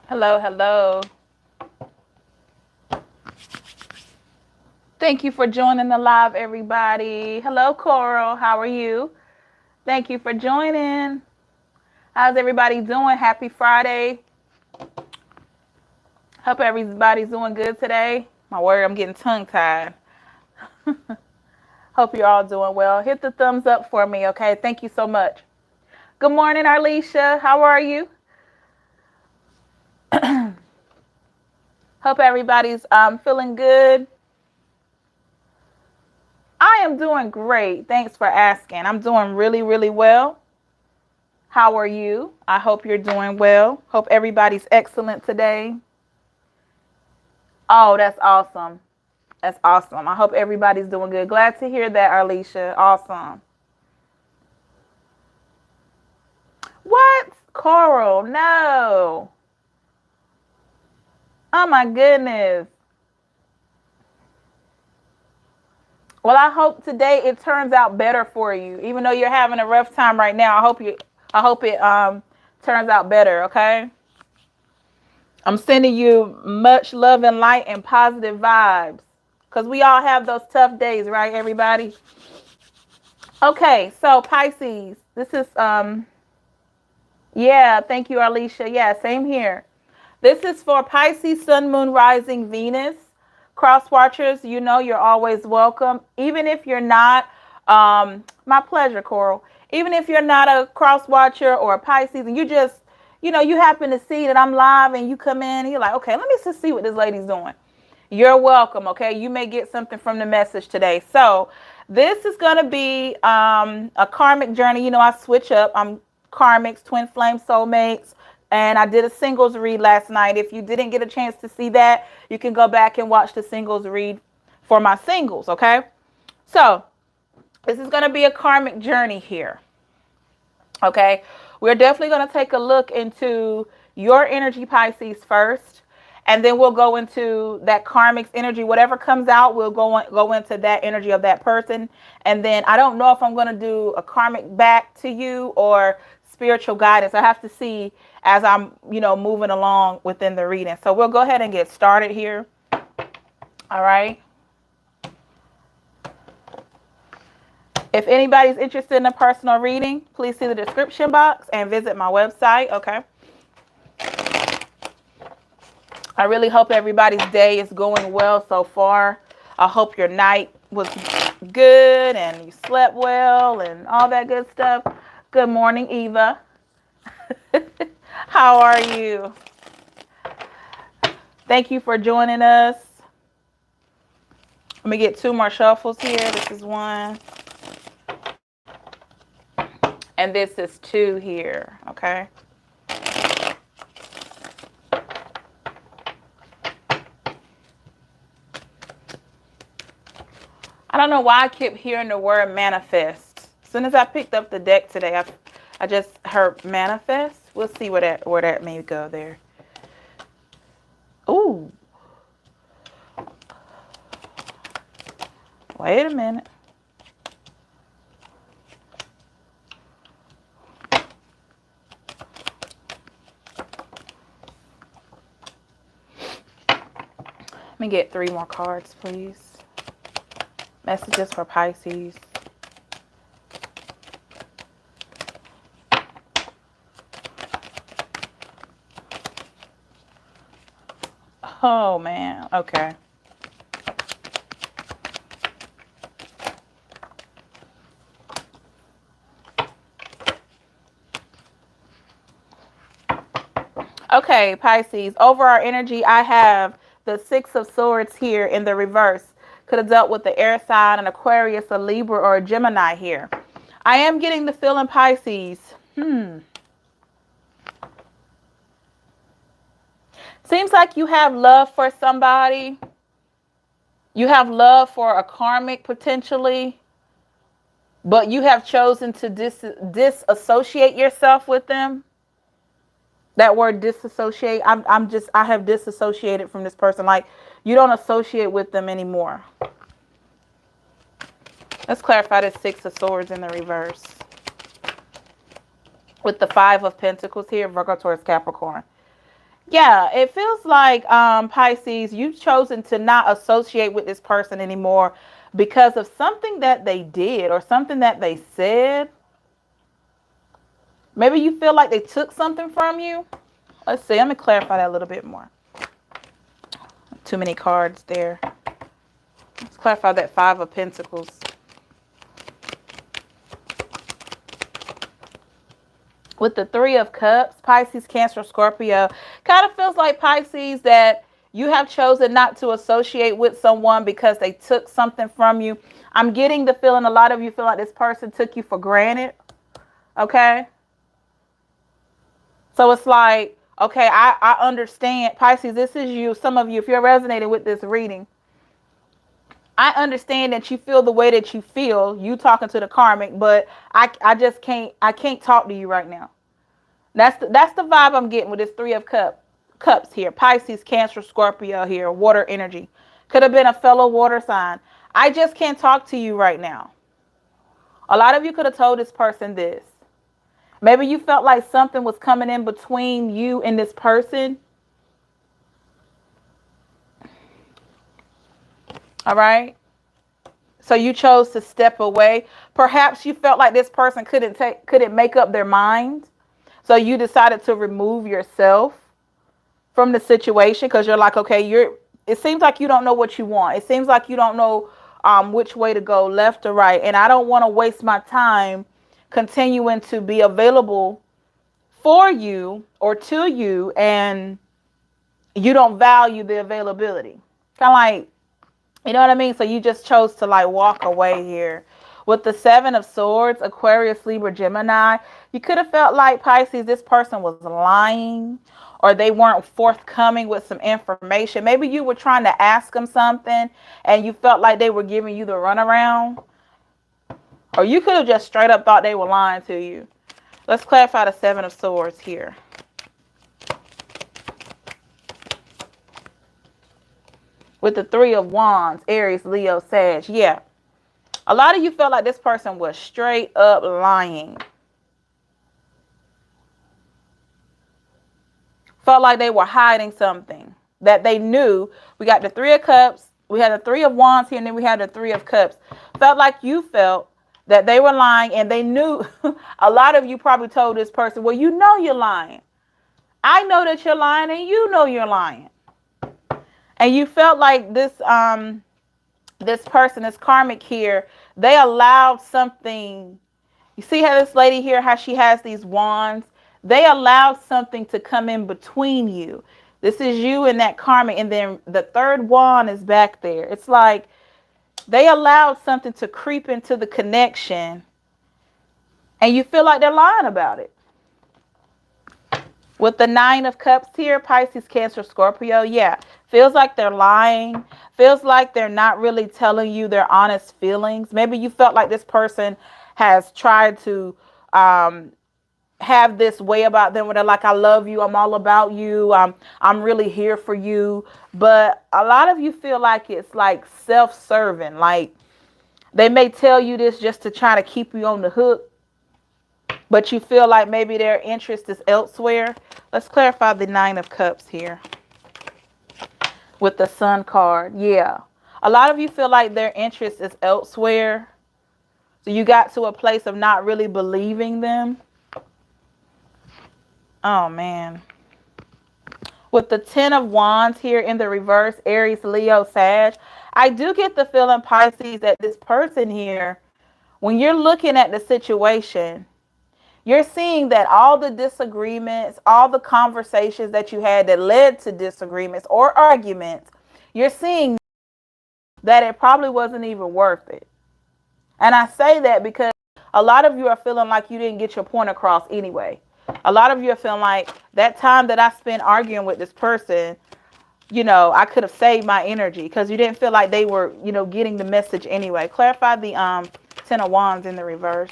Hello, hello. Thank you for joining the live, everybody. Hello, Coral. How are you? Thank you for joining. How's everybody doing? Happy Friday. Hope everybody's doing good today. My word, I'm getting tongue-tied. Hope you're all doing well. Hit the thumbs up for me, okay? Thank you so much. Good morning, Arlisha. How are you? Hope everybody's feeling good. I am doing great. Thanks for asking. I'm doing really, really well. How are you? I hope you're doing well. Hope everybody's excellent today. Oh, that's awesome. That's awesome. I hope everybody's doing good. Glad to hear that, Arlisha. Awesome. What? Coral, no. Oh my goodness. Well, I hope today it turns out better for you. Even though you're having a rough time right now, I hope it turns out better, okay? I'm sending you much love and light and positive vibes. Because we all have those tough days, right, everybody? Okay, so Pisces. This is yeah, thank you, Alicia. Yeah, same here. This is for Pisces, Sun, Moon, Rising, Venus. Cross watchers, you know you're always welcome. Even if you're not, my pleasure, Coral. Even if you're not a cross watcher or a Pisces and you just, you happen to see that I'm live and you come in, you're like, okay, let me just see what this lady's doing. You're welcome, okay? You may get something from the message today. So this is going to be a karmic journey. You know, I switch up. I'm karmics, twin flame soulmates. And I did a singles read last night. If you didn't get a chance to see that, you can go back and watch the singles read for my singles, okay? So this is going to be a karmic journey here, okay? We're definitely going to take a look into your energy, Pisces, first. And then we'll go into that karmic's energy. Whatever comes out, we'll go into that energy of that person. And then I don't know if I'm going to do a karmic back to you or spiritual guidance. I have to see as I'm, moving along within the reading. So we'll go ahead and get started here. All right. If anybody's interested in a personal reading, please see the description box and visit my website. Okay. I really hope everybody's day is going well so far. I hope your night was good and you slept well and all that good stuff. Good morning, Eva. How are you? Thank you for joining us. Let me get two more shuffles here. This is one. And this is two here, okay? I don't know why I kept hearing the word manifest. As soon as I picked up the deck today, I just heard manifest. We'll see where that may go there. Ooh. Wait a minute. Let me get three more cards, please. Messages for Pisces. Oh, man. Okay. Okay, Pisces. Over our energy, I have the Six of Swords here in the reverse. Could have dealt with the air sign, an Aquarius, a Libra, or a Gemini here. I am getting the feeling, Pisces. Seems like you have love for somebody. You have love for a karmic potentially. But you have chosen to disassociate yourself with them. That word disassociate, I have disassociated from this person. Like, you don't associate with them anymore. Let's clarify this Six of Swords in the reverse. With the Five of Pentacles here, Virgo, Taurus, Capricorn. Yeah, it feels like Pisces, you've chosen to not associate with this person anymore because of something that they did or something that they said. Maybe you feel like they took something from you. Let's see. Let me clarify that a little bit more. Too many cards there. Let's clarify that Five of Pentacles. With the Three of Cups, Pisces, Cancer, Scorpio, kind of feels like Pisces that you have chosen not to associate with someone because they took something from you. I'm getting the feeling a lot of you feel like this person took you for granted. Okay. So it's like, okay, I understand. Pisces, this is you. Some of you, if you're resonating with this reading, I understand that you feel the way that you feel, you talking to the karmic, but I just can't talk to you right now. That's the vibe I'm getting with this Three of Cups here. Pisces, Cancer, Scorpio here, water energy. Could have been a fellow water sign. I just can't talk to you right now. A lot of you could have told this person this. Maybe you felt like something was coming in between you and this person. All right. So you chose to step away. Perhaps you felt like this person couldn't make up their mind. So you decided to remove yourself from the situation because you're like, okay, it seems like you don't know what you want. It seems like you don't know which way to go, left or right. And I don't want to waste my time continuing to be available for you or to you, and you don't value the availability. Kind of like, you know what I mean? So you just chose to like walk away here. With the Seven of Swords, Aquarius, Libra, Gemini, you could have felt like Pisces, this person was lying or they weren't forthcoming with some information. Maybe you were trying to ask them something and you felt like they were giving you the runaround. Or you could have just straight up thought they were lying to you. Let's clarify the Seven of Swords here. With the Three of Wands, Aries, Leo, Sag. Yeah. A lot of you felt like this person was straight up lying. Felt like they were hiding something that they knew. We got the Three of Cups. We had the Three of Wands here, and then we had the Three of Cups. Felt like you felt that they were lying, and they knew. A lot of you probably told this person, well, you know you're lying. I know that you're lying, and you know you're lying. And you felt like this person, this karmic here, they allowed something. You see how this lady here, how she has these wands? They allowed something to come in between you. This is you and that karmic. And then the third wand is back there. It's like they allowed something to creep into the connection. And you feel like they're lying about it. With the Nine of Cups here, Pisces, Cancer, Scorpio, yeah. Feels like they're lying. Feels like they're not really telling you their honest feelings. Maybe you felt like this person has tried to have this way about them where they're like, I love you. I'm all about you. I'm really here for you. But a lot of you feel like it's like self-serving. Like they may tell you this just to try to keep you on the hook. But you feel like maybe their interest is elsewhere. Let's clarify the Nine of Cups here. With the Sun card. Yeah. A lot of you feel like their interest is elsewhere. So you got to a place of not really believing them. Oh, man. With the Ten of Wands here in the reverse, Aries, Leo, Sag. I do get the feeling, Pisces, that this person here, when you're looking at the situation, you're seeing that all the disagreements, all the conversations that you had that led to disagreements or arguments, you're seeing that it probably wasn't even worth it. And I say that because a lot of you are feeling like you didn't get your point across anyway. A lot of you are feeling like that time that I spent arguing with this person, you know, I could have saved my energy because you didn't feel like they were, you know, getting the message anyway. Clarify the Ten of Wands in the reverse.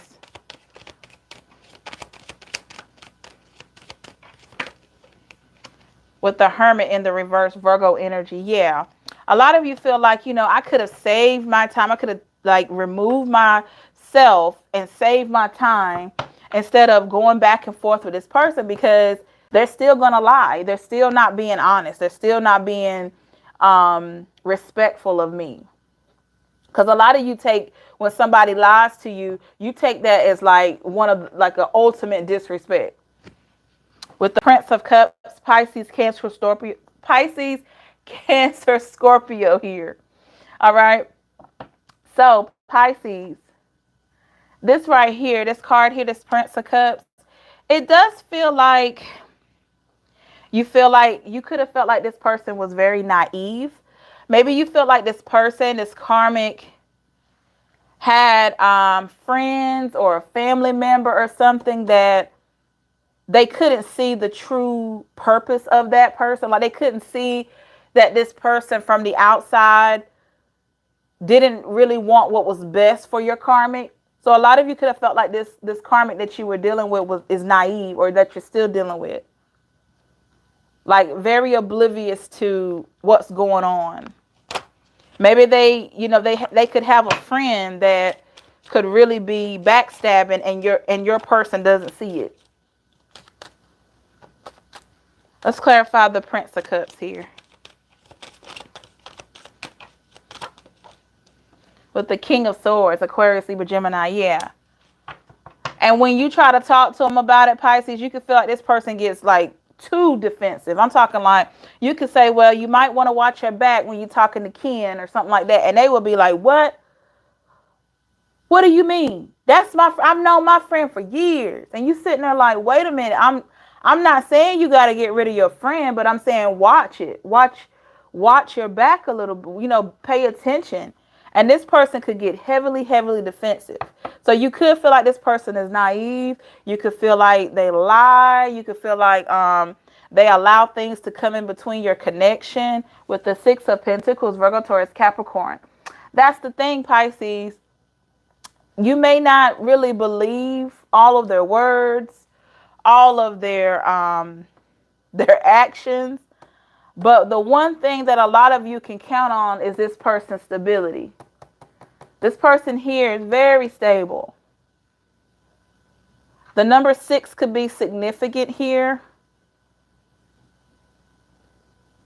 With the Hermit in the reverse, Virgo energy. Yeah. A lot of you feel like, you know, I could have saved my time. I could have like removed myself and saved my time instead of going back and forth with this person because they're still going to lie. They're still not being honest. They're still not being respectful of me. Because a lot of you take, when somebody lies to you, you take that as like one of, like an ultimate disrespect. With the Prince of Cups, Pisces, Cancer, Scorpio, Pisces, Cancer, Scorpio here. All right. So Pisces, this right here, this card here, this Prince of Cups, it does feel like you feel like you could have felt like this person was very naive. Maybe you feel like this person, this karmic, had friends or a family member or something that they couldn't see the true purpose of that person. Like they couldn't see that this person from the outside didn't really want what was best for your karmic. So a lot of you could have felt like this karmic that you were dealing with is naive, or that you're still dealing with. Like very oblivious to what's going on. Maybe they, they could have a friend that could really be backstabbing, and your person doesn't see it. Let's clarify the Prince of Cups here. With the King of Swords, Aquarius, Libra, Gemini, yeah. And when you try to talk to them about it, Pisces, you can feel like this person gets like too defensive. I'm talking like, you could say, well, you might want to watch your back when you're talking to Ken or something like that. And they will be like, what? What do you mean? That's I've known my friend for years. And you sitting there like, wait a minute. I'm not saying you got to get rid of your friend, but I'm saying watch it. Watch your back a little bit, pay attention. And this person could get heavily, heavily defensive. So you could feel like this person is naive. You could feel like they lie. You could feel like they allow things to come in between your connection. With the Six of Pentacles, Virgo, Taurus, Capricorn. That's the thing, Pisces. You may not really believe all of their words, all of their actions. But the one thing that a lot of you can count on is this person's stability. This person here is very stable. The number 6 could be significant here.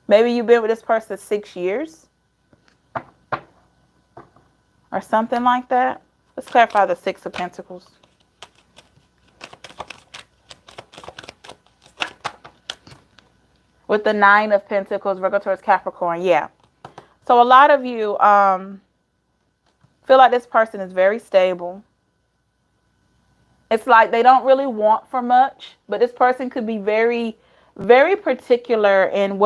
Maybe you've been with this person 6 years or something like that. Let's clarify the Six of Pentacles. With the Nine of Pentacles, Virgo, Taurus, Capricorn, yeah. So a lot of you feel like this person is very stable. It's like they don't really want for much, but this person could be very, very particular in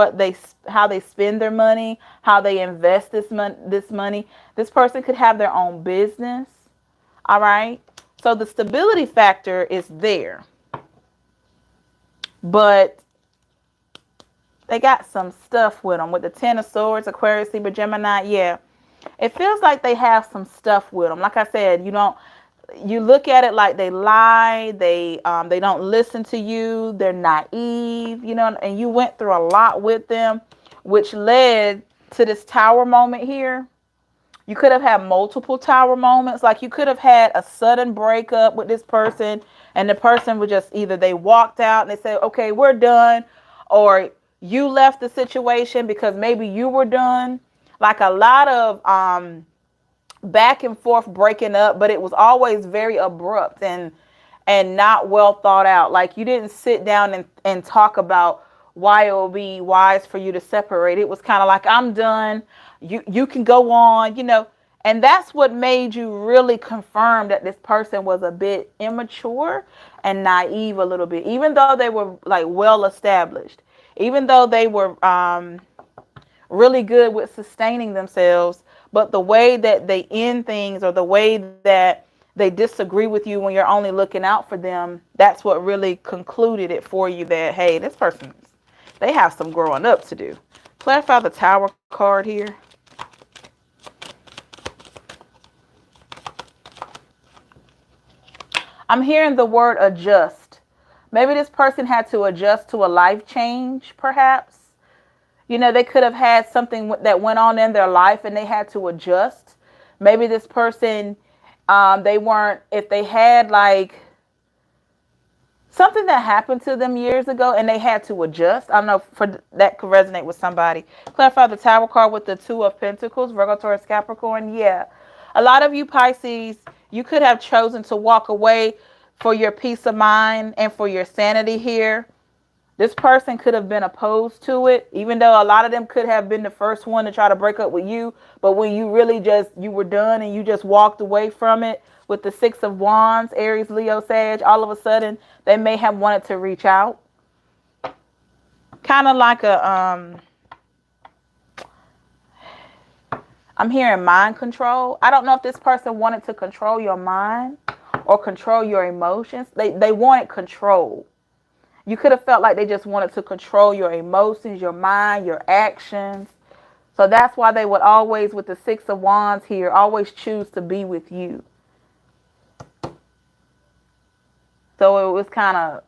how they spend their money, how they invest this money. This person could have their own business. All right. So the stability factor is there, but they got some stuff with them. With the Ten of Swords, Aquarius, Libra, Gemini, yeah. It feels like they have some stuff with them. Like I said, you look at it like they lie, they don't listen to you, they're naive, and you went through a lot with them, which led to this Tower moment here. You could have had multiple Tower moments. Like you could have had a sudden breakup with this person, and the person would just either they walked out and they said, okay, we're done, or you left the situation because maybe you were done. Like a lot of back and forth breaking up, but it was always very abrupt and not well thought out. Like you didn't sit down and talk about why it will be wise for you to separate. It was kind of like, I'm done. You can go on, and that's what made you really confirm that this person was a bit immature and naive a little bit, even though they were like well established, even though they were really good with sustaining themselves. But the way that they end things, or the way that they disagree with you when you're only looking out for them, that's what really concluded it for you that, hey, this person, they have some growing up to do. Clarify the Tower card here. I'm hearing the word adjust. Maybe this person had to adjust to a life change, perhaps. They could have had something that went on in their life and they had to adjust. Maybe this person, if they had like something that happened to them years ago and they had to adjust. I don't know if that could resonate with somebody. Clarify the Tower card with the Two of Pentacles, Virgo, Taurus, Capricorn. Yeah. A lot of you Pisces, you could have chosen to walk away for your peace of mind and for your sanity here. This person could have been opposed to it, even though a lot of them could have been the first one to try to break up with you. But when you really you were done and you just walked away from it with the Six of Wands, Aries, Leo, Sag, all of a sudden they may have wanted to reach out. Kind of like I'm hearing mind control. I don't know if this person wanted to control your mind or control your emotions. They wanted control. You could have felt like they just wanted to control your emotions, your mind, your actions. So that's why they would always, with the Six of Wands here, always choose to be with you. So it was kind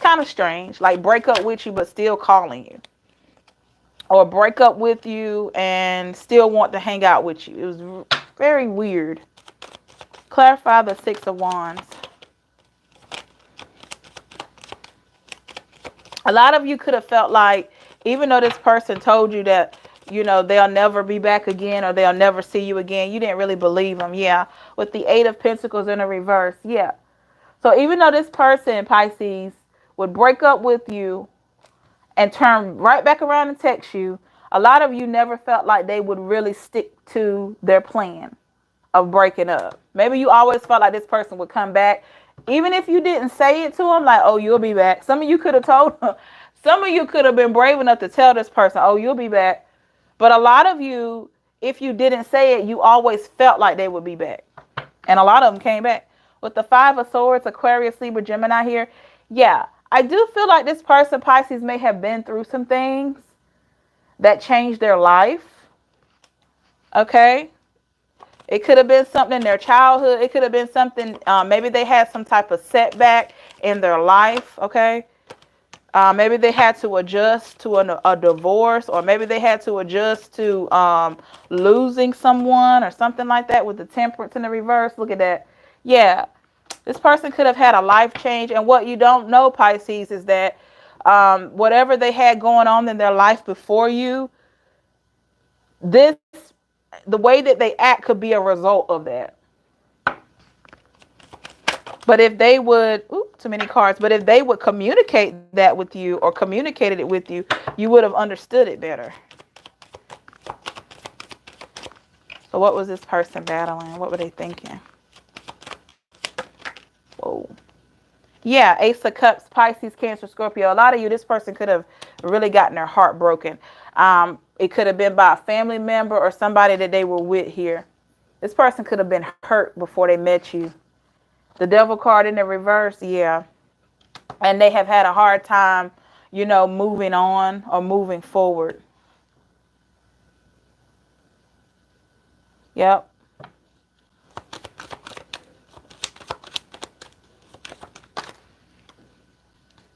of strange. Like break up with you, but still calling you. Or break up with you and still want to hang out with you. It was very weird. Clarify the Six of Wands. A lot of you could have felt like, even though this person told you that, you know, they'll never be back again or they'll never see you again, you didn't really believe them. Yeah. With the Eight of Pentacles in the reverse. Yeah. So even though this person, Pisces, would break up with you and turn right back around and text you, a lot of you never felt like they would really stick to their plan of breaking up. Maybe you always felt like this person would come back. Even if you didn't say it to them, like, oh, you'll be back. Some of you could have told them. Some of you could have been brave enough to tell this person, oh, you'll be back. But a lot of you, if you didn't say it, you always felt like they would be back. And a lot of them came back. With the Five of Swords, Aquarius, Libra, Gemini here. Yeah, I do feel like this person, Pisces, may have been through some things that changed their life. Okay. It could have been something in their childhood. It could have been something, maybe they had some type of setback in their life, okay? Maybe they had to adjust to a divorce, or maybe they had to adjust to losing someone or something like that with the Temperance in the reverse. Look at that. Yeah, this person could have had a life change. And what you don't know, Pisces, is that whatever they had going on in their life before you, the way that they act could be a result of that. But if they would, too many cards, but if they would communicate that with you or communicated it with you, you would have understood it better. So what was this person battling? What were they thinking? Whoa. Yeah, Ace of Cups, Pisces, Cancer, Scorpio. A lot of you, this person could have really gotten their heart broken. It could have been by a family member or somebody that they were with here. This person could have been hurt before they met you. The Devil card in the reverse, yeah. And they have had a hard time, you know, moving on or moving forward. Yep.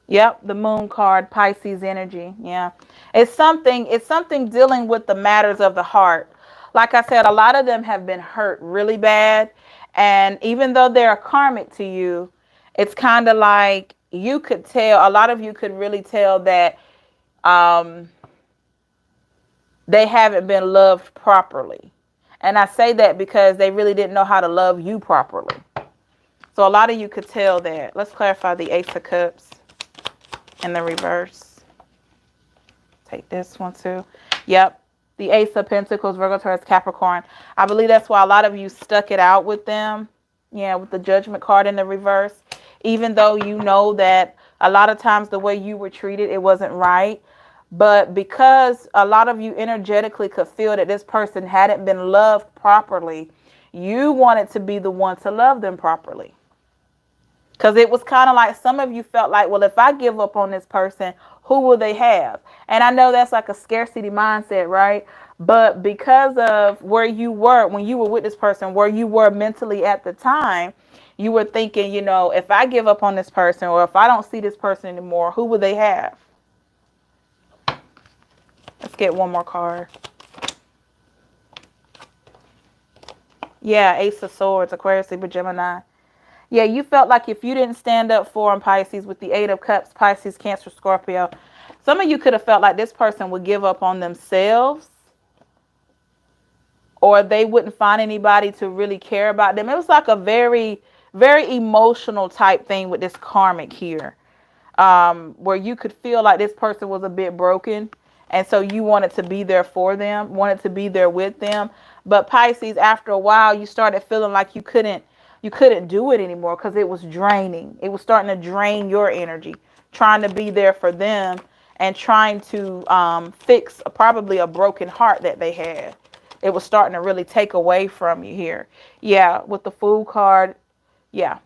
Yep, the Moon card, Pisces energy. Yeah. It's something dealing with the matters of the heart. Like I said, a lot of them have been hurt really bad. And even though they're karmic to you, it's kind of like you could tell, a lot of you could really tell that they haven't been loved properly. And I say that because they really didn't know how to love you properly. So a lot of you could tell that. Let's clarify the Ace of Cups in the reverse. Take this one too. Yep. The Ace of Pentacles, Virgo, Taurus, Capricorn. I believe that's why a lot of you stuck it out with them. Yeah, with the Judgment card in the reverse. Even though you know that a lot of times the way you were treated, it wasn't right. But because a lot of you energetically could feel that this person hadn't been loved properly, you wanted to be the one to love them properly. Because it was kind of like some of you felt like, well, if I give up on this person, who will they have? And I know that's like a scarcity mindset, right? But because of where you were, when you were with this person, where you were mentally at the time, you were thinking, you know, if I give up on this person or if I don't see this person anymore, who will they have? Let's get one more card. Yeah, Ace of Swords, Aquarius, Libra, Gemini. Yeah, you felt like if you didn't stand up for them, Pisces, with the Eight of Cups, Pisces, Cancer, Scorpio, some of you could have felt like this person would give up on themselves, or they wouldn't find anybody to really care about them. It was like a very, very emotional type thing with this karmic here, where you could feel like this person was a bit broken. And so you wanted to be there for them, wanted to be there with them. But Pisces, after a while, you started feeling like you couldn't do it anymore because it was draining. It was starting to drain your energy, trying to be there for them and trying to fix probably a broken heart that they had. It was starting to really take away from you here. Yeah, with the Fool card. Yeah.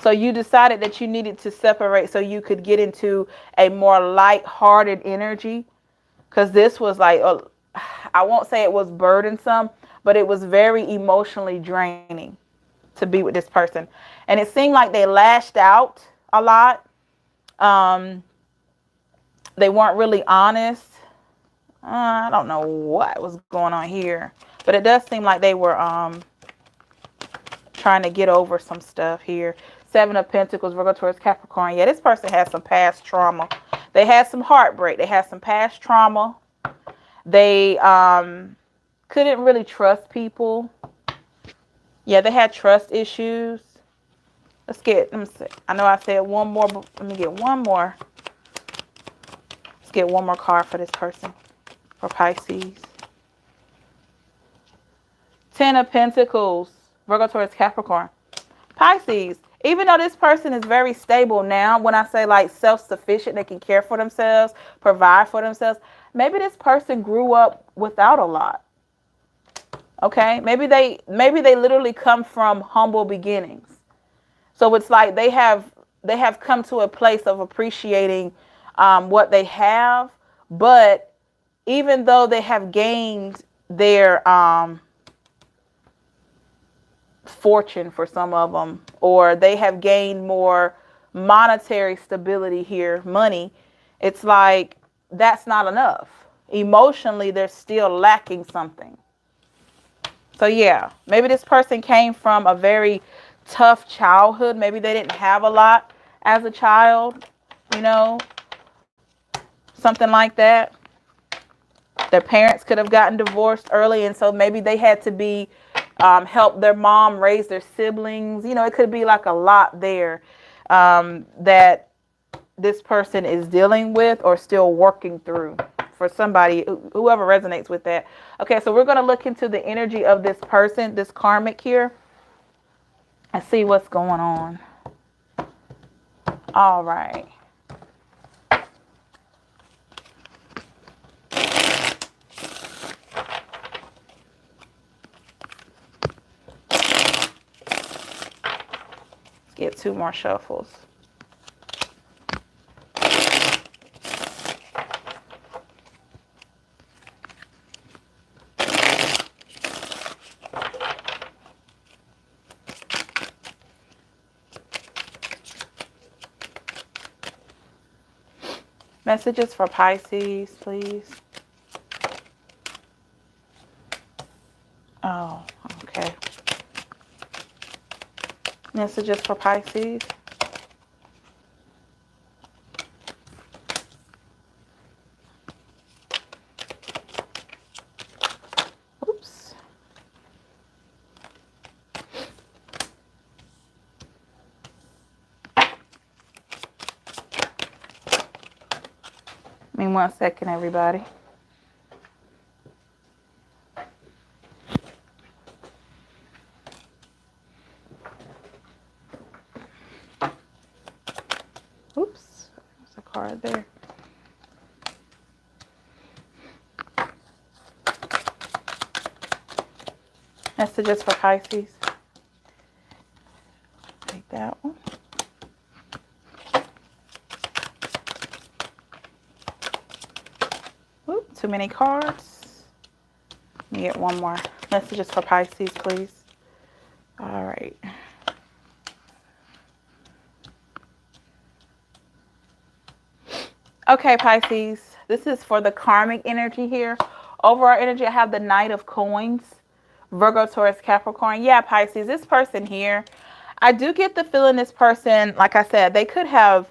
So you decided that you needed to separate so you could get into a more light-hearted energy. Because this was like, I won't say it was burdensome, but it was very emotionally draining to be with this person. And it seemed like they lashed out a lot. They weren't really honest. I don't know what was going on here, but it does seem like they were trying to get over some stuff here. Seven of Pentacles, Virgo, Taurus, Capricorn. Yeah, this person has some past trauma. They had some heartbreak. They had some past trauma. They couldn't really trust people. Yeah, they had trust issues. Let me see. I know I said one more, but let me get one more. Let's get one more card for this person, for Pisces. Ten of Pentacles, Virgo, Taurus, Capricorn. Pisces, even though this person is very stable now, when I say like self-sufficient, they can care for themselves, provide for themselves, maybe this person grew up without a lot. Okay? Maybe they literally come from humble beginnings. So it's like they have come to a place of appreciating what they have, but even though they have gained their fortune for some of them, or they have gained more monetary stability here, money, it's like that's not enough. Emotionally, they're still lacking something. So yeah, maybe this person came from a very tough childhood. Maybe they didn't have a lot as a child, you know, something like that. Their parents could have gotten divorced early, and so maybe they had to be help their mom raise their siblings. You know, it could be like a lot there that this person is dealing with or still working through. For somebody, whoever resonates with that. Okay, so we're going to look into the energy of this person, this karmic here, and see what's going on. All right. Let's get two more shuffles. Messages for Pisces, please. Oh, okay. Messages for Pisces. Oops. Give me 1 second, everybody. Oops, there's a card there. Messages for Pisces. Take that one. Oop, too many cards. Let me get one more. Messages for Pisces, please. All right. Okay, Pisces, this is for the karmic energy here. Overall energy, I have the Knight of Coins, Virgo, Taurus, Capricorn. Yeah, Pisces, this person here, I do get the feeling this person, like I said, they could have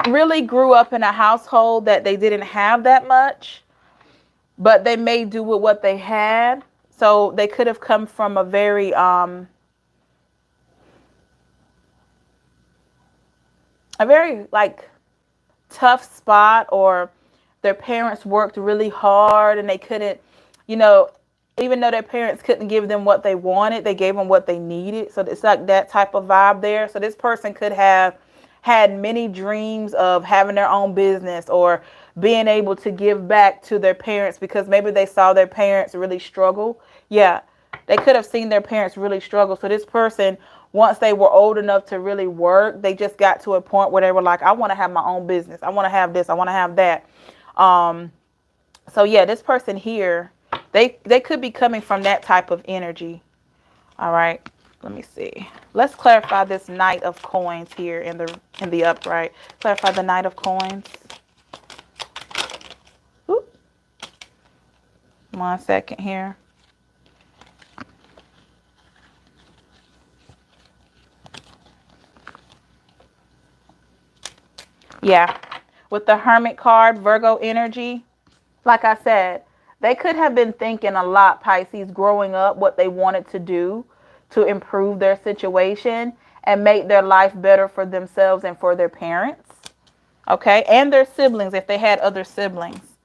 really grew up in a household that they didn't have that much, but they made do with what they had. So they could have come from a very like tough spot, or their parents worked really hard and they couldn't, you know, even though their parents couldn't give them what they wanted, they gave them what they needed. So it's like that type of vibe there. So this person could have had many dreams of having their own business or being able to give back to their parents because maybe they saw their parents really struggle. Yeah, they could have seen their parents really struggle. So this person, once they were old enough to really work, they just got to a point where they were like, I want to have my own business. I want to have this. I want to have that. So yeah, this person here, they could be coming from that type of energy. All right. Let me see. Let's clarify this Knight of Coins here in the upright. Clarify the Knight of Coins. Oop. 1 second here. Yeah. With the Hermit card, Virgo energy, like I said, they could have been thinking a lot, Pisces, growing up, what they wanted to do to improve their situation and make their life better for themselves and for their parents. Okay. And their siblings, if they had other siblings.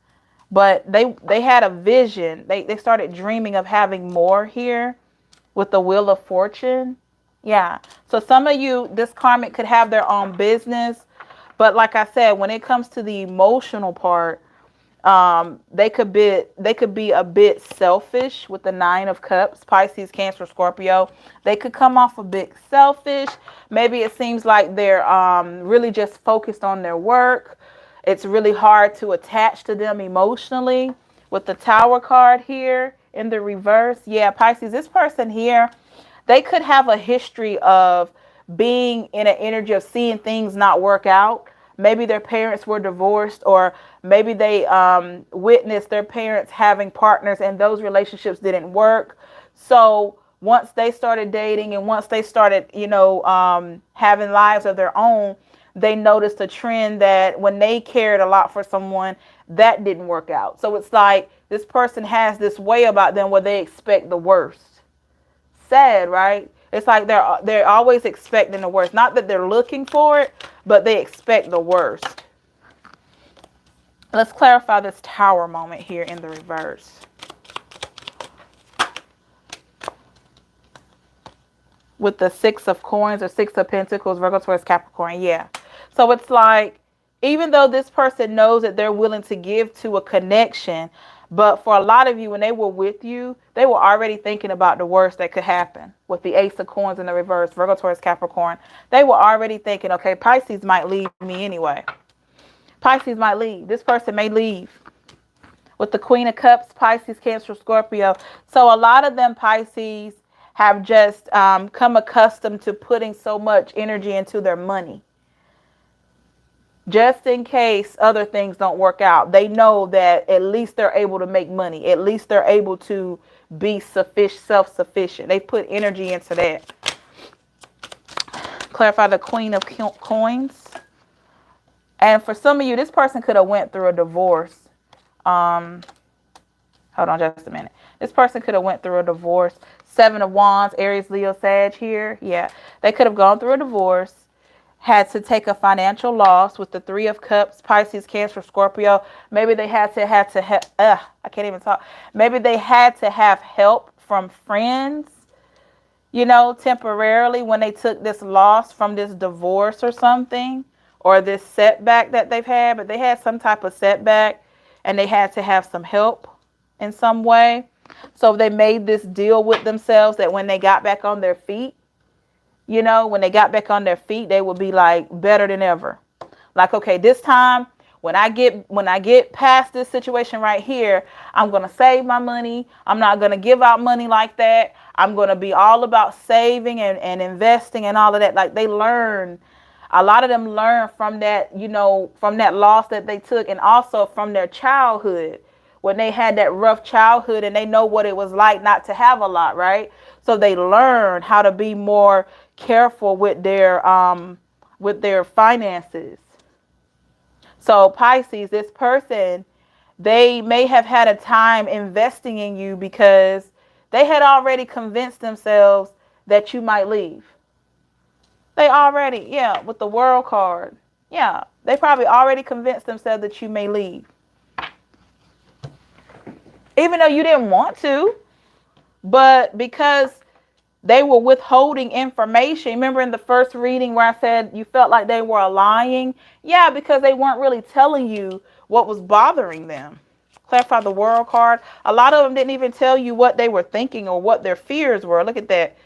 But they had a vision. They started dreaming of having more here with the Wheel of Fortune. Yeah. So some of you, this karmic could have their own business. But like I said, when it comes to the emotional part, they could be a bit selfish with the 9 of Cups, Pisces, Cancer, Scorpio. They could come off a bit selfish. Maybe it seems like they're really just focused on their work. It's really hard to attach to them emotionally. With the Tower card here in the reverse, yeah, Pisces, this person here, they could have a history of being in an energy of seeing things not work out. Maybe their parents were divorced, or maybe they witnessed their parents having partners and those relationships didn't work. So once they started dating and once they started, having lives of their own, they noticed a trend that when they cared a lot for someone, that didn't work out. So it's like this person has this way about them where they expect the worst. Sad, right? It's like they're always expecting the worst. Not that they're looking for it, but they expect the worst. Let's clarify this Tower moment here in the reverse. With the 6 of Coins or 6 of Pentacles, Virgo, Taurus, Capricorn. Yeah. So it's like, even though this person knows that they're willing to give to a connection, but for a lot of you, when they were with you, they were already thinking about the worst that could happen. With the Ace of Coins in the reverse, Virgo, Taurus, Capricorn, they were already thinking, okay, Pisces might leave me anyway. Pisces might leave. This person may leave. With the Queen of Cups, Pisces, Cancer, Scorpio. So a lot of them, Pisces, have just come accustomed to putting so much energy into their money. Just in case other things don't work out, they know that at least they're able to make money. At least they're able to be self-sufficient. They put energy into that. Clarify the Queen of Coins. And for some of you, this person could have went through a divorce. Hold on just a minute. This person could have went through a divorce. 7 of Wands, Aries, Leo, Sag here. Yeah, they could have gone through a divorce. Had to take a financial loss with the 3 of Cups, Pisces, Cancer, Scorpio. Maybe they had to I can't even talk. Maybe they had to have help from friends, temporarily when they took this loss from this divorce or something, or this setback that they've had. But they had some type of setback and they had to have some help in some way. So they made this deal with themselves that when they got back on their feet, when they got back on their feet, they would be like better than ever. Like, okay, this time when I get past this situation right here, I'm going to save my money. I'm not going to give out money like that. I'm going to be all about saving and investing and all of that. Like, they learn. A lot of them learn from that, from that loss that they took, and also from their childhood when they had that rough childhood and they know what it was like not to have a lot, right? So they learn how to be more careful with their finances. So Pisces, this person, they may have had a time investing in you because they had already convinced themselves that you might leave. They already, yeah, with the World card. Yeah, they probably already convinced themselves that you may leave. Even though you didn't want to, but because they were withholding information. Remember in the first reading where I said you felt like they were lying? Yeah, because they weren't really telling you what was bothering them. Clarify the World card. A lot of them didn't even tell you what they were thinking or what their fears were. Look at that.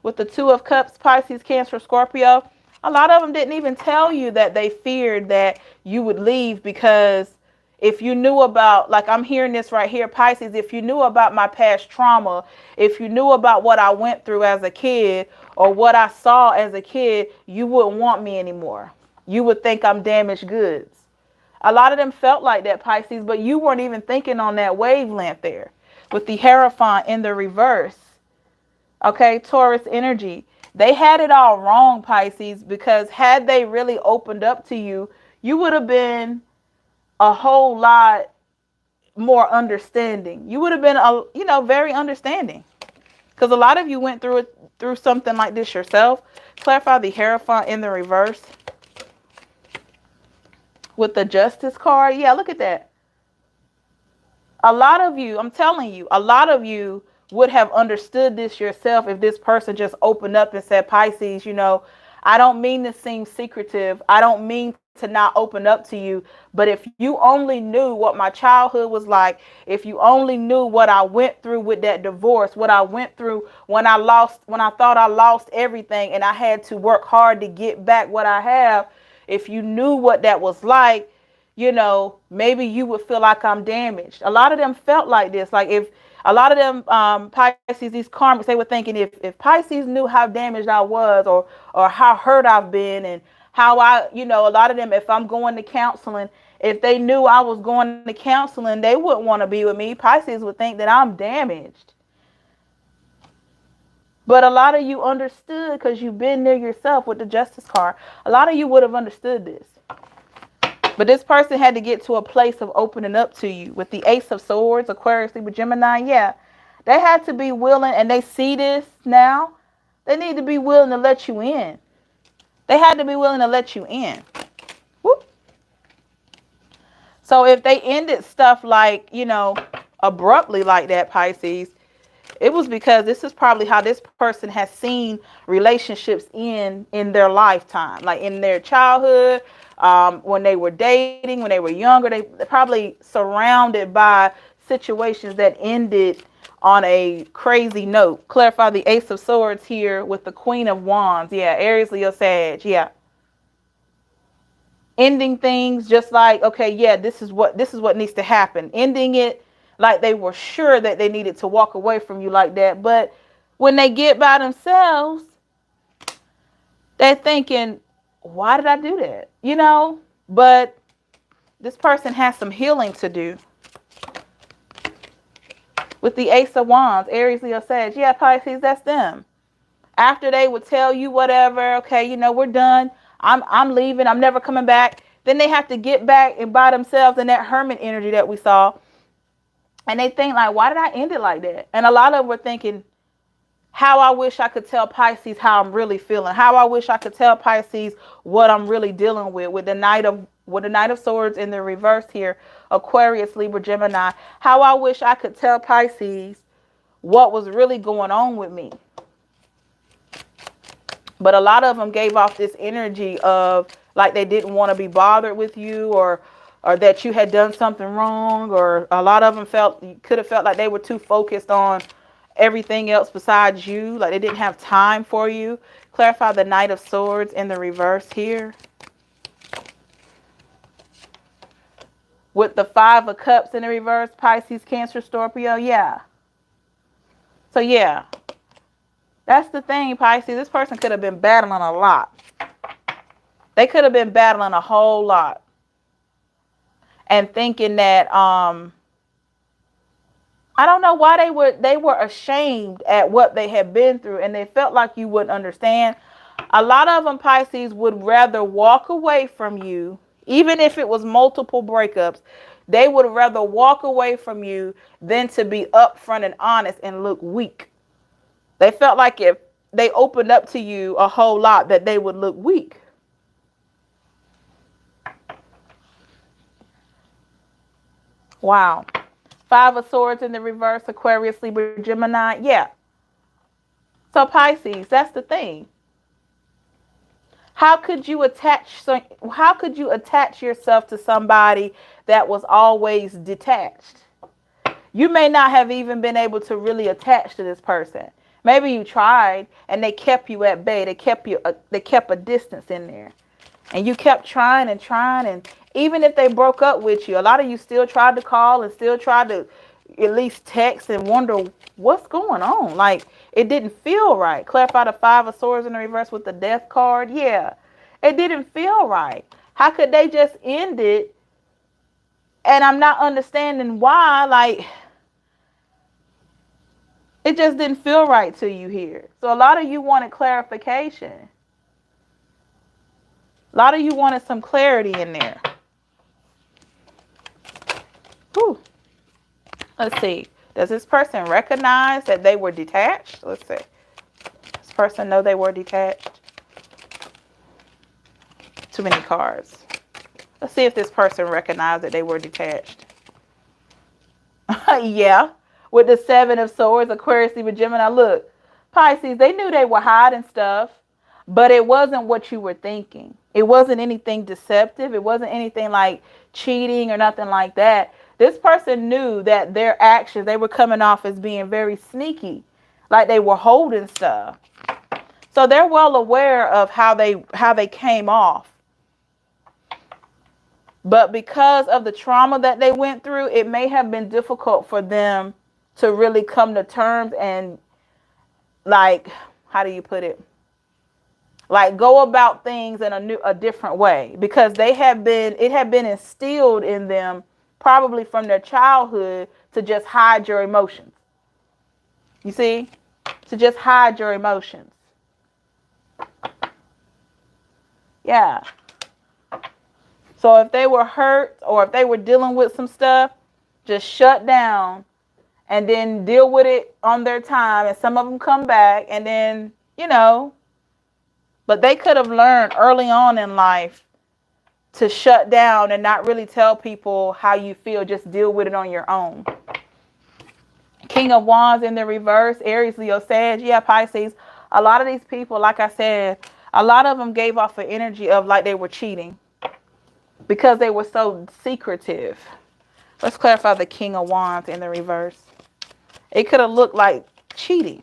With the Two of Cups, Pisces, Cancer, Scorpio, a lot of them didn't even tell you that they feared that you would leave because if you knew about, like I'm hearing this right here, Pisces, if you knew about my past trauma, if you knew about what I went through as a kid or what I saw as a kid, you wouldn't want me anymore. You would think I'm damaged goods. A lot of them felt like that, Pisces, but you weren't even thinking on that wavelength there. With the Hierophant in the reverse. Okay, Taurus energy. They had it all wrong, Pisces, because had they really opened up to you, you would have been a whole lot more understanding. You would have been, very understanding. Because a lot of you went through something like this yourself. Clarify the Hierophant in the reverse. With the Justice card. Yeah, look at that. A lot of you, I'm telling you, a lot of you would have understood this yourself if this person just opened up and said, Pisces, I don't mean to seem secretive. I don't mean to not open up to you. But if you only knew what my childhood was like, if you only knew what I went through with that divorce, what I went through when I thought I lost everything and I had to work hard to get back what I have, if you knew what that was like, maybe you would feel like I'm damaged. A lot of them felt like this. Like if a lot of them Pisces, these karmics, they were thinking if Pisces knew how damaged I was or how hurt I've been and how a lot of them, if I'm going to counseling, if they knew I was going to counseling, they wouldn't want to be with me. Pisces would think that I'm damaged. But a lot of you understood because you've been there yourself with the Justice card. A lot of you would have understood this. But this person had to get to a place of opening up to you. With the Ace of Swords, Aquarius, Libra, Gemini, yeah. They had to be willing, and they see this now. They need to be willing to let you in. They had to be willing to let you in. Whoop. So if they ended stuff like, abruptly like that, Pisces, it was because this is probably how this person has seen relationships in their lifetime, like in their childhood, when they were dating, when they were younger. They're probably surrounded by situations that ended on a crazy note. Clarify the Ace of Swords here with the Queen of Wands. Yeah, Aries, Leo, Sag. Yeah. Ending things just like, okay, yeah, this is what needs to happen. Ending it like they were sure that they needed to walk away from you like that. But when they get by themselves, they're thinking, why did I do that? But this person has some healing to do. With the Ace of Wands, Aries, Leo, Sag. Yeah, Pisces, that's them. After they would tell you whatever, okay, we're done. I'm leaving. I'm never coming back. Then they have to get back and by themselves in that hermit energy that we saw. And they think like, why did I end it like that? And a lot of them were thinking, how I wish I could tell Pisces how I'm really feeling. How I wish I could tell Pisces what I'm really dealing with the Knight of Swords in the reverse here, Aquarius, Libra, Gemini. How I wish I could tell Pisces what was really going on with me. But a lot of them gave off this energy of like they didn't want to be bothered with you or that you had done something wrong, or a lot of them could have felt like they were too focused on everything else besides you, like they didn't have time for you. Clarify the Knight of Swords in the reverse here. With the Five of Cups in the reverse, Pisces, Cancer, Scorpio, yeah. So yeah, that's the thing, Pisces. This person could have been battling a lot. They could have been battling a whole lot. And thinking that I don't know why they were ashamed at what they had been through, and they felt like you wouldn't understand. A lot of them, Pisces, would rather walk away from you, even if it was multiple breakups. They would rather walk away from you than to be upfront and honest and look weak. They felt like if they opened up to you a whole lot, that they would look weak. Wow. Five of Swords in the reverse, Aquarius, Libra, Gemini. Yeah. So Pisces, that's the thing. How could you attach yourself to somebody that was always detached? You may not have even been able to really attach to this person. Maybe you tried and they kept you at bay. They kept a distance in there. And you kept trying and trying, and even if they broke up with you, a lot of you still tried to call and still tried to at least text and wonder what's going on. Like, it didn't feel right. Clarify the Five of Swords in the reverse with the Death card. Yeah, it didn't feel right. How could they just end it? And I'm not understanding why. Like, it just didn't feel right to you here. So a lot of you wanted clarification. A lot of you wanted some clarity in there. Whew. Let's see. Does this person recognize that they were detached? Let's see. Does this person know they were detached? Too many cards. Let's see if this person recognized that they were detached. Yeah. With the Seven of Swords, Aquarius, Libra, Gemini. Look, Pisces, they knew they were hiding stuff, but it wasn't what you were thinking. It wasn't anything deceptive. It wasn't anything like cheating or nothing like that. This person knew that their actions, they were coming off as being very sneaky, like they were holding stuff. So they're well aware of how they came off. But because of the trauma that they went through, it may have been difficult for them to really come to terms and, like, how do you put it? Like, go about things in a different way, because it had been instilled in them probably from their childhood to just hide your emotions. You see? To just hide your emotions. Yeah. So if they were hurt or if they were dealing with some stuff, just shut down and then deal with it on their time. And some of them come back and then, but they could have learned early on in life to shut down and not really tell people how you feel. Just deal with it on your own. King of Wands in the reverse, Aries, Leo, Sag. Yeah, Pisces. A lot of these people, like I said, a lot of them gave off an energy of like they were cheating because they were so secretive. Let's clarify the King of Wands in the reverse. It could have looked like cheating.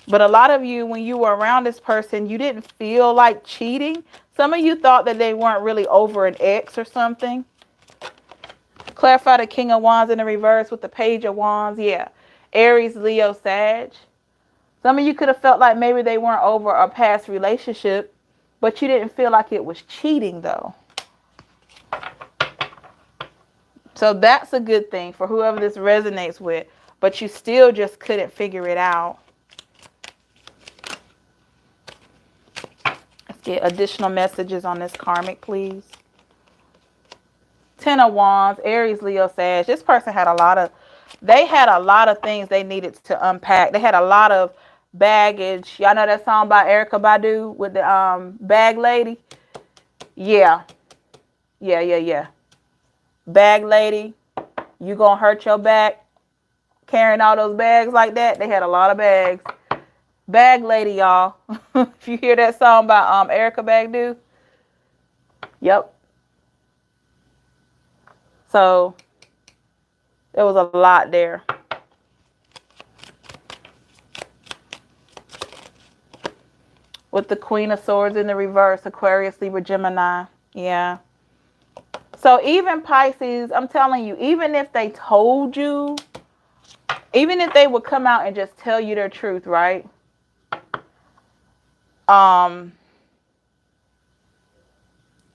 But a lot of you, when you were around this person, you didn't feel like cheating. Some of you thought that they weren't really over an ex or something. Clarify the King of Wands in the reverse with the Page of Wands. Yeah. Aries, Leo, Sag. Some of you could have felt like maybe they weren't over a past relationship, but you didn't feel like it was cheating, though. So that's a good thing for whoever this resonates with, but you still just couldn't figure it out. Let's get additional messages on this karmic, please. Ten of Wands, Aries, Leo, Sag. This person had a lot of things they needed to unpack. They had a lot of baggage. Y'all know that song by Erykah Badu with the bag lady? Yeah. Yeah. Bag lady, you gonna hurt your back carrying all those bags like that? They had a lot of bags. Bag lady, y'all. If you hear that song by Erykah Badu. Yep. So there was a lot there. With the Queen of Swords in the reverse, Aquarius, Libra, Gemini. Yeah. So even Pisces, I'm telling you, even if they told you, even if they would come out and just tell you their truth, right?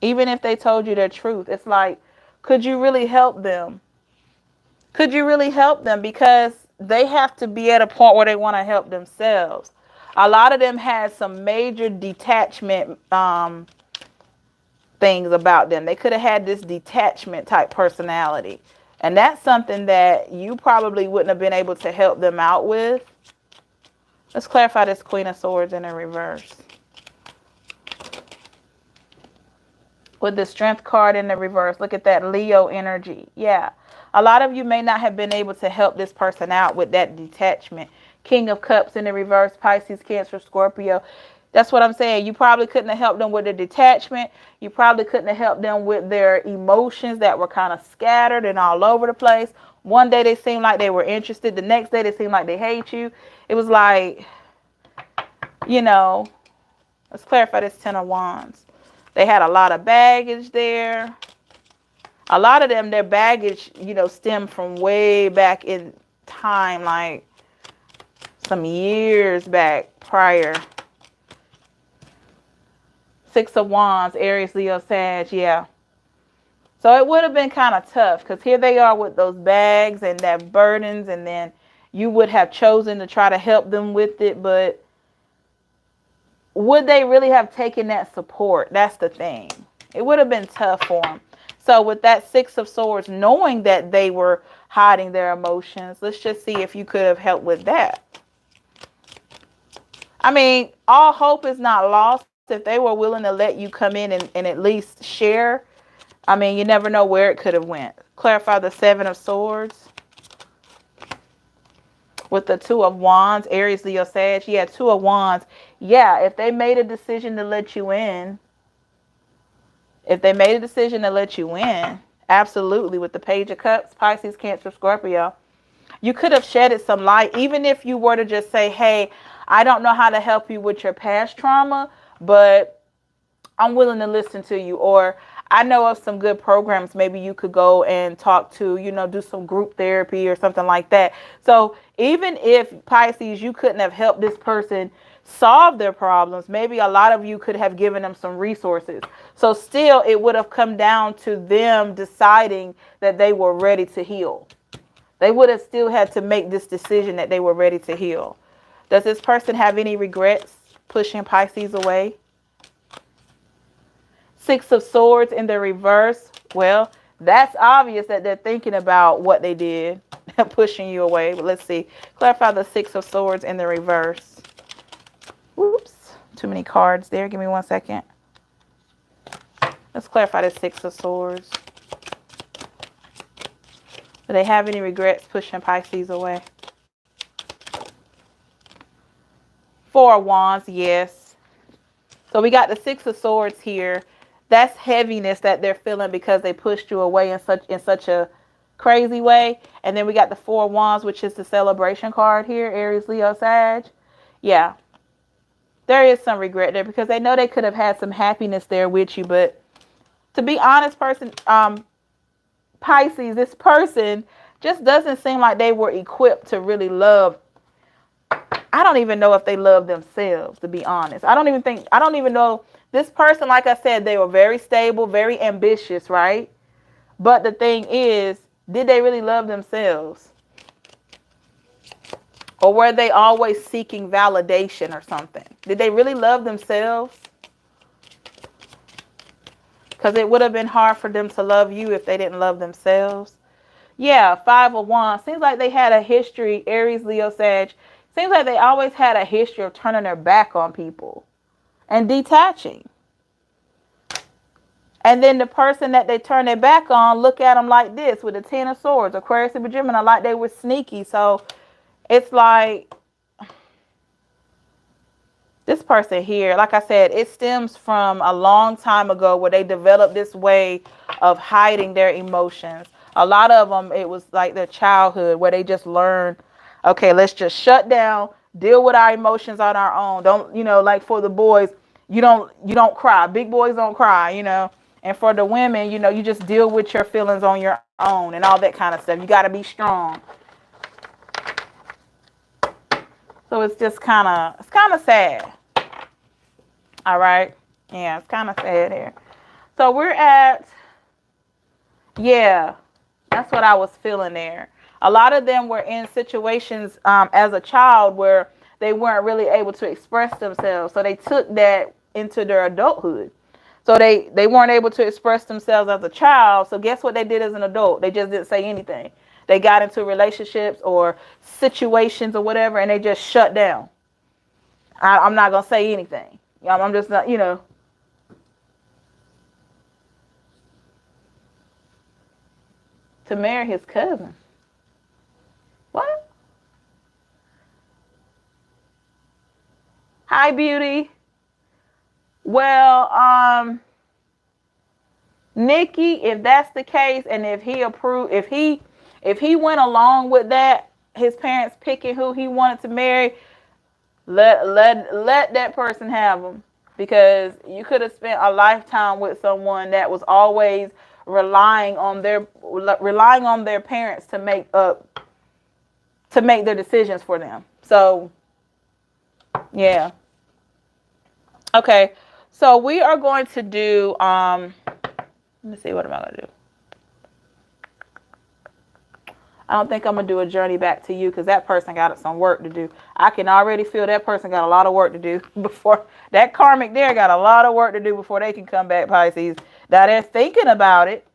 Even if they told you their truth, it's like, could you really help them? Could you really help them? Because they have to be at a point where they want to help themselves. A lot of them had some major detachment things about them. They could have had this detachment type personality. And that's something that you probably wouldn't have been able to help them out with. Let's clarify this Queen of Swords in the reverse. With the Strength card in the reverse, look at that Leo energy. Yeah. A lot of you may not have been able to help this person out with that detachment. King of Cups in the reverse, Pisces, Cancer, Scorpio. That's what I'm saying. You probably couldn't have helped them with the detachment. You probably couldn't have helped them with their emotions that were kind of scattered and all over the place. One day they seemed like they were interested. The next day they seemed like they hate you. It was like, you know, let's clarify this Ten of Wands. They had a lot of baggage there. A lot of them, their baggage, you know, stemmed from way back in time, like some years back prior. Six of Wands, Aries, Leo, Sag, yeah. So it would have been kind of tough because here they are with those bags and that burdens, and then you would have chosen to try to help them with it, but would they really have taken that support? That's the thing. It would have been tough for them. So with that Six of Swords, knowing that they were hiding their emotions, let's just see if you could have helped with that. I mean, all hope is not lost. If they were willing to let you come in and at least share, I mean, you never know where it could have went. Clarify the Seven of Swords. With the Two of Wands, Aries, Leo, Sag. Yeah, Two of Wands. Yeah, if they made a decision to let you in, absolutely. With the Page of Cups, Pisces, Cancer, Scorpio, you could have shedded some light. Even if you were to just say, hey, I don't know how to help you with your past trauma, but I'm willing to listen to you. Or I know of some good programs maybe you could go and talk to, you know, do some group therapy or something like that. So even if, Pisces, you couldn't have helped this person solve their problems, maybe a lot of you could have given them some resources. So still, it would have come down to them deciding that they were ready to heal. They would have still had to make this decision that they were ready to heal. Does this person have any regrets pushing Pisces away? Six of Swords in the reverse. Well, that's obvious that they're thinking about what they did, pushing you away. But let's see. Clarify the Six of Swords in the reverse. Whoops. Too many cards there. Give me 1 second. Let's clarify the Six of Swords. Do they have any regrets pushing Pisces away? Four of Wands, yes. So we got the Six of Swords here. That's heaviness that they're feeling because they pushed you away in such a crazy way. And then we got the Four of Wands, which is the celebration card here, Aries, Leo, Sag. Yeah. There is some regret there because they know they could have had some happiness there with you. But to be honest, Pisces, this person just doesn't seem like they were equipped to really love. I don't even know if they love themselves, to be honest. I don't even know. This person, like I said, they were very stable, very ambitious, right? But the thing is, did they really love themselves? Or were they always seeking validation or something? Did they really love themselves? Because it would have been hard for them to love you if they didn't love themselves. Yeah, Five of Wands. Seems like they had a history, Aries, Leo, Sag. Seems like they always had a history of turning their back on people and detaching. And then the person that they turn their back on, look at them like this with the Ten of Swords, Aquarius and Gemini, like they were sneaky. So it's like this person here, like I said, it stems from a long time ago where they developed this way of hiding their emotions. A lot of them, it was like their childhood where they just learned, okay, let's just shut down, deal with our emotions on our own. Don't, you know, like for the boys, you don't cry. Big boys don't cry, you know. And for the women, you know, you just deal with your feelings on your own and all that kind of stuff. You got to be strong. So it's just kind of sad. All right. Yeah, it's kind of sad here. So we're at, yeah, that's what I was feeling there. A lot of them were in situations as a child where they weren't really able to express themselves. So they took that into their adulthood. So they weren't able to express themselves as a child. So guess what they did as an adult? They just didn't say anything. They got into relationships or situations or whatever, and they just shut down. I'm not going to say anything. I'm just not, to marry his cousin. What? Hi, beauty. Well, Nikki, if that's the case, and if he approved, if he went along with that, his parents picking who he wanted to marry, let that person have him, because you could have spent a lifetime with someone that was always relying on their parents to make their decisions for them. So, yeah. Okay. So we are going to do let me see, what am I going to do? I don't think I'm going to do a journey back to you, because that person got some work to do. I can already feel that person got a lot of work to do before that karmic there got a lot of work to do before they can come back, Pisces. Now they're thinking about it.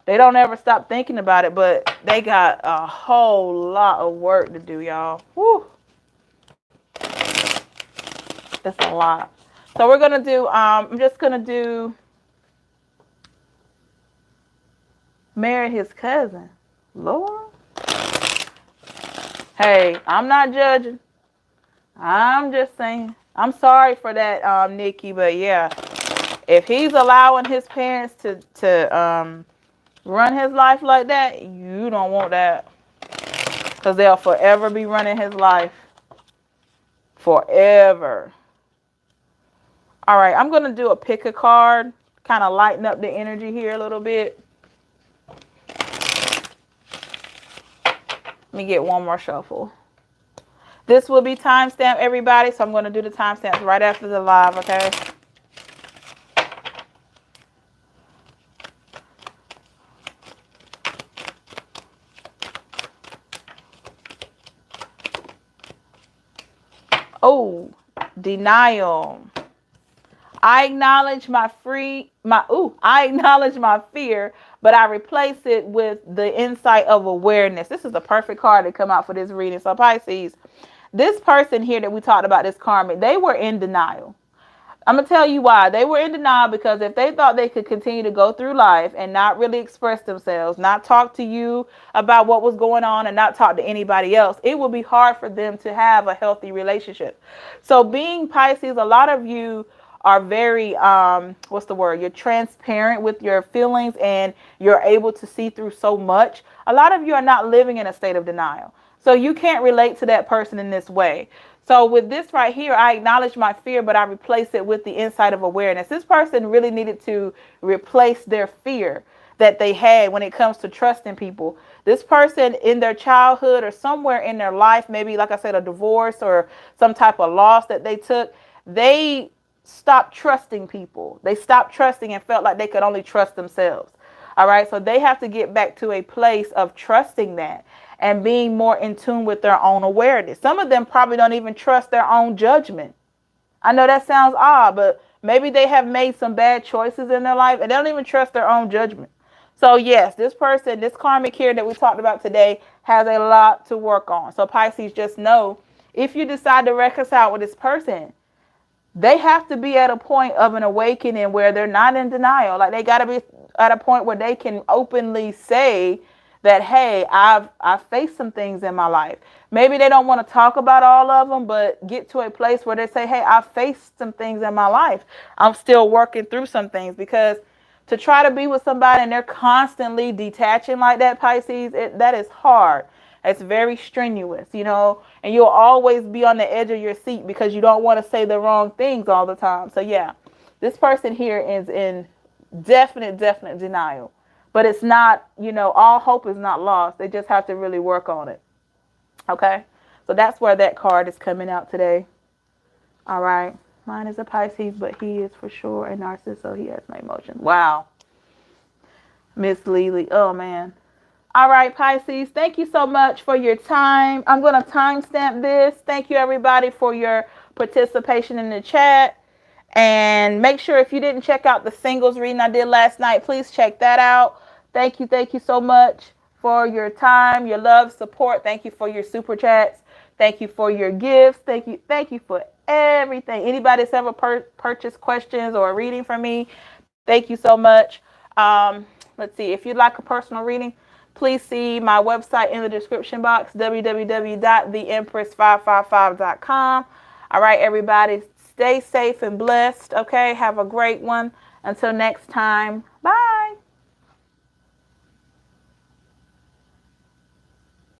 They don't ever stop thinking about it, but they got a whole lot of work to do, y'all. Whew. That's a lot. So we're going to do, I'm just going to do marry his cousin. Lord. Hey, I'm not judging. I'm just saying. I'm sorry for that, Nikki, but yeah, if he's allowing his parents to run his life like that, you don't want that, because they'll forever be running his life. Forever. All right, I'm going to do a pick a card, kind of lighten up the energy here a little bit. Let me get one more shuffle. This will be timestamp, everybody, so I'm going to do the timestamps right after the live, okay? Oh, denial. I acknowledge I acknowledge my fear, but I replace it with the insight of awareness. This is the perfect card to come out for this reading. So Pisces, this person here that we talked about, this karmic, they were in denial. I'm going to tell you why. They were in denial because if they thought they could continue to go through life and not really express themselves, not talk to you about what was going on, and not talk to anybody else, it would be hard for them to have a healthy relationship. So being Pisces, a lot of you are very, what's the word? You're transparent with your feelings, and you're able to see through so much. A lot of you are not living in a state of denial. So you can't relate to that person in this way. So with this right here, I acknowledge my fear, but I replace it with the insight of awareness. This person really needed to replace their fear that they had when it comes to trusting people. This person in their childhood or somewhere in their life, maybe like I said, a divorce or some type of loss that they took, they stopped trusting people. They stopped trusting and felt like they could only trust themselves. All right. So they have to get back to a place of trusting that and being more in tune with their own awareness. Some of them probably don't even trust their own judgment. I know that sounds odd, but maybe they have made some bad choices in their life and they don't even trust their own judgment. So yes, this person, this karmic here that we talked about today, has a lot to work on. So Pisces, just know, if you decide to reconcile with this person, they have to be at a point of an awakening where they're not in denial. Like, they got to be at a point where they can openly say that, hey, I've faced some things in my life. Maybe they don't want to talk about all of them, but get to a place where they say, hey, I've faced some things in my life. I'm still working through some things. Because to try to be with somebody and they're constantly detaching like that, Pisces, that is hard. It's very strenuous, and you'll always be on the edge of your seat because you don't want to say the wrong things all the time. So yeah, this person here is in definite denial. But it's not, all hope is not lost. They just have to really work on it. Okay? So that's where that card is coming out today. All right. Mine is a Pisces, but he is for sure a narcissist, so he has no emotion. Wow. Miss Lily. Oh, man. All right, Pisces, thank you so much for your time. I'm going to timestamp this. Thank you, everybody, for your participation in the chat. And make sure if you didn't check out the singles reading I did last night, please check that out. Thank you so much for your time, your love, support. Thank you for your super chats. Thank you for your gifts. Thank you for everything. Anybody that's ever purchased questions or a reading from me, thank you so much. Let's see, if you'd like a personal reading, please see my website in the description box, www.theempress555.com. All right, everybody, stay safe and blessed. Okay, have a great one. Until next time.